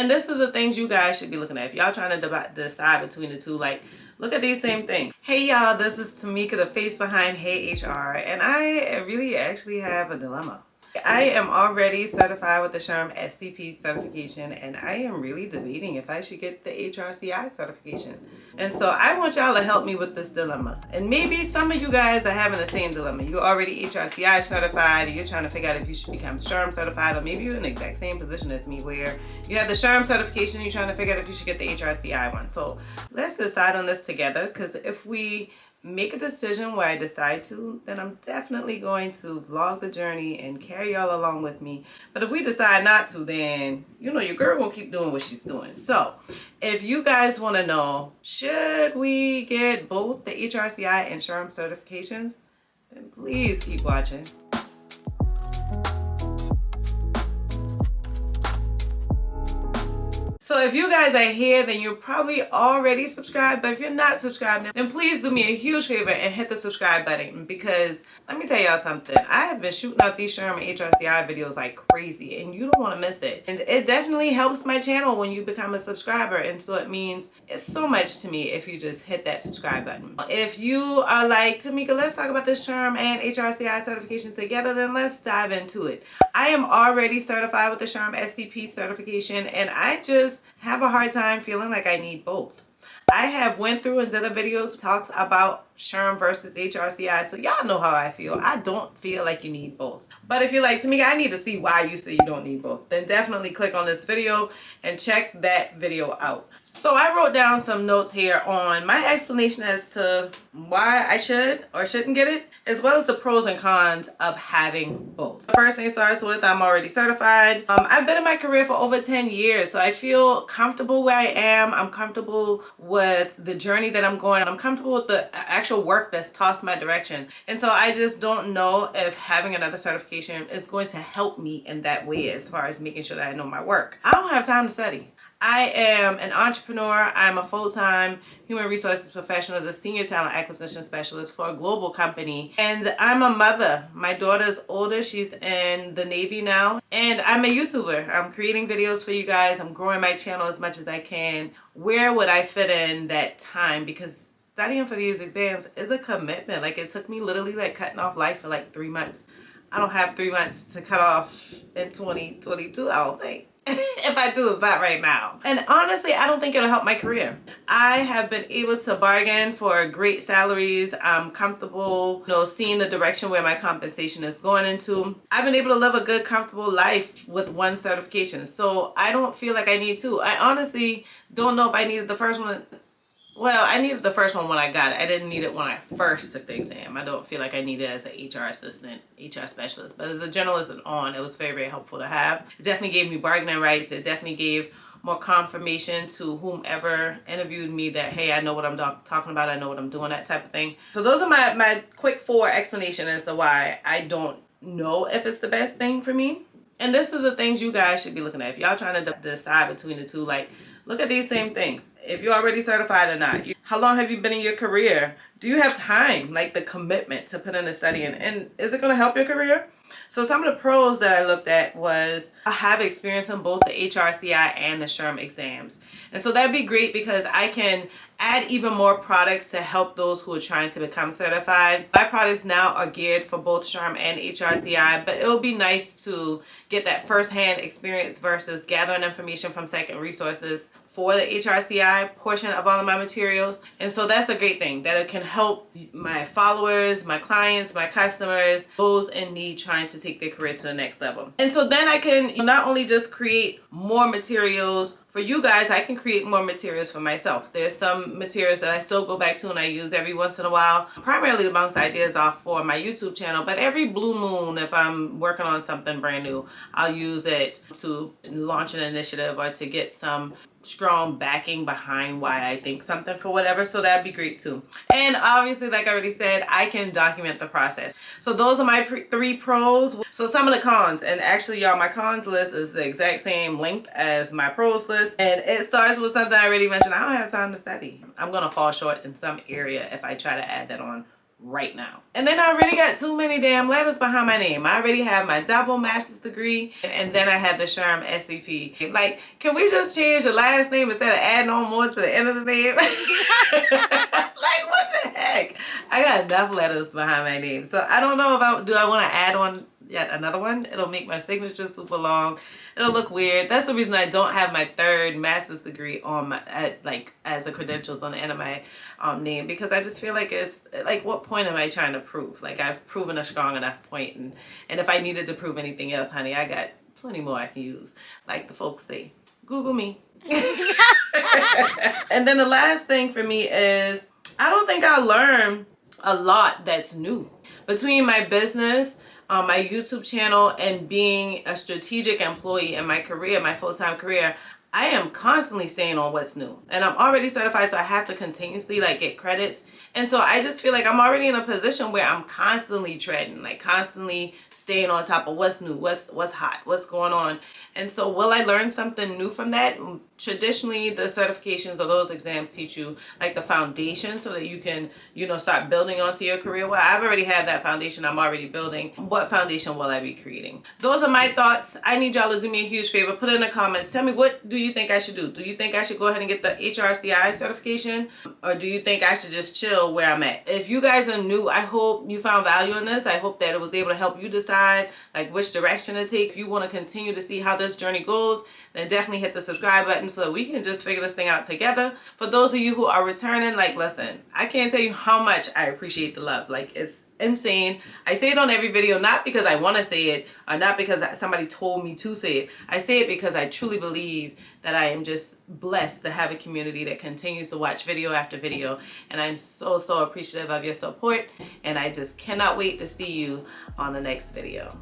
And this is the things you guys should be looking at. If y'all trying to decide between the two, like, look at these same things. Hey y'all, this is Tamika, the face behind Hey HR, and I really actually have a dilemma. I am already certified with the SHRM-SCP certification, and I am really debating if I should get the HRCI certification. And so I want y'all to help me with this dilemma. And maybe some of you guys are having the same dilemma. You're already HRCI certified, and you're trying to figure out if you should become SHRM certified, or maybe you're in the exact same position as me where you have the SHRM certification, and you're trying to figure out if you should get the HRCI one. So let's decide on this together, because if we make a decision where I decide to, then I'm definitely going to vlog the journey and carry y'all along with me. But if we decide not to, then you know your girl won't keep doing what she's doing. So if you guys want to know, should we get both the HRCI and SHRM certifications, then please keep watching. So if you guys are here, then you're probably already subscribed. But if you're not subscribed, then please do me a huge favor and hit the subscribe button, because let me tell y'all something. I have been shooting out these SHRM and HRCI videos like crazy, and you don't want to miss it. And it definitely helps my channel when you become a subscriber. And so it means it's so much to me if you just hit that subscribe button. If you are like, Tamika, let's talk about the SHRM and HRCI certification together, then let's dive into it. I am already certified with the SHRM-SCP certification, and I just have a hard time feeling like I need both. I have went through and did a video that talks about SHRM versus HRCI, so y'all know how I feel. I don't feel like you need both. But if you're like, Tamika, I need to see why you say you don't need both, then definitely click on this video and check that video out. So I wrote down some notes here on my explanation as to why I should or shouldn't get it, as well as the pros and cons of having both. The first thing starts with, I'm already certified. I've been in my career for over 10 years, so I feel comfortable where I am. I'm comfortable with the journey that I'm going. I'm comfortable with the actual work that's tossed my direction. And so I just don't know if having another certification is going to help me in that way as far as making sure that I know my work. I don't have time to study. I am an entrepreneur. I'm a full-time human resources professional as a senior talent acquisition specialist for a global company. And I'm a mother. My daughter's older. She's in the Navy now. And I'm a YouTuber. I'm creating videos for you guys. I'm growing my channel as much as I can. Where would I fit in that time? Because studying for these exams is a commitment. Like, it took me literally like cutting off life for like 3 months. I don't have 3 months to cut off in 2022, I don't think. If I do, it's not right now. And honestly, I don't think it'll help my career. I have been able to bargain for great salaries. I'm comfortable, seeing the direction where my compensation is going into. I've been able to live a good, comfortable life with one certification. So I don't feel like I need two. I honestly don't know if I needed the first one. Well, I needed the first one when I got it. I didn't need it when I first took the exam. I don't feel like I needed it as an HR assistant, HR specialist. But as a generalist and on, it was very, very helpful to have. It definitely gave me bargaining rights. It definitely gave more confirmation to whomever interviewed me that, hey, I know what I'm talking about. I know what I'm doing, that type of thing. So those are my quick 4 explanation as to why I don't know if it's the best thing for me. And this is the things you guys should be looking at. If y'all trying to decide between the two, like, look at these same things. If you're already certified or not. How long have you been in your career? Do you have time, like the commitment to put in the study? And is it going to help your career? So some of the pros that I looked at was I have experience in both the HRCI and the SHRM exams. And so that'd be great because I can add even more products to help those who are trying to become certified. My products now are geared for both SHRM and HRCI, but it would be nice to get that firsthand experience versus gathering information from second resources for the HRCI portion of all of my materials. And so that's a great thing, that it can help my followers, my clients, my customers, those in need trying to take their career to the next level. And so then I can not only just create more materials for you guys, I can create more materials for myself. There's some materials that I still go back to and I use every once in a while. Primarily to bounce ideas off for my YouTube channel, but every blue moon, if I'm working on something brand new, I'll use it to launch an initiative or to get some strong backing behind why I think something for whatever. So that'd be great too. And obviously, like I already said, I can document the process. So those are my 3 pros. So some of the cons, and actually y'all, my cons list is the exact same length as my pros list. And it starts with something I already mentioned. I don't have time to study. I'm going to fall short in some area if I try to add that on right now. And then I already got too many damn letters behind my name. I already have my double master's degree, and then I had the SHRM-SCP. Like, can we just change the last name instead of adding on more to the end of the name? Like, what the heck? I got enough letters behind my name. So I don't know if I want to add on yet another one. It'll make my signature super long. It'll look weird. That's the reason I don't have my third master's degree on my like as a credentials on the end of my name, because I just feel like it's like, what point am I trying to prove? Like, I've proven a strong enough point, and if I needed to prove anything else, honey, I got plenty more I can use. Like the folks say, Google me. And then the last thing for me is, I don't think I learned a lot that's new between my business, my YouTube channel, and being a strategic employee in my career, my full-time career. I am constantly staying on what's new, and I'm already certified, so I have to continuously like get credits. And so I just feel like I'm already in a position where I'm constantly treading, like constantly staying on top of what's new, what's hot, what's going on. And so will I learn something new from that? Traditionally, the certifications or those exams teach you like the foundation so that you can, you know, start building onto your career. Well, I've already had that foundation. I'm already building. What foundation will I be creating? Those are my thoughts. I need y'all to do me a huge favor. Put it in the comments. Tell me, what do you think I should do? Do you think I should go ahead and get the HRCI certification? Or do you think I should just chill where I'm at? If you guys are new, I hope you found value in this. I hope that it was able to help you decide like which direction to take. If you want to continue to see how this journey goes, then definitely hit the subscribe button so that we can just figure this thing out together. For those of you who are returning, like, listen, I can't tell you how much I appreciate the love. Like, it's insane. I say it on every video, not because I want to say it or not because somebody told me to say it. I say it because I truly believe that I am just blessed to have a community that continues to watch video after video, and I'm so appreciative of your support, and I just cannot wait to see you on the next video.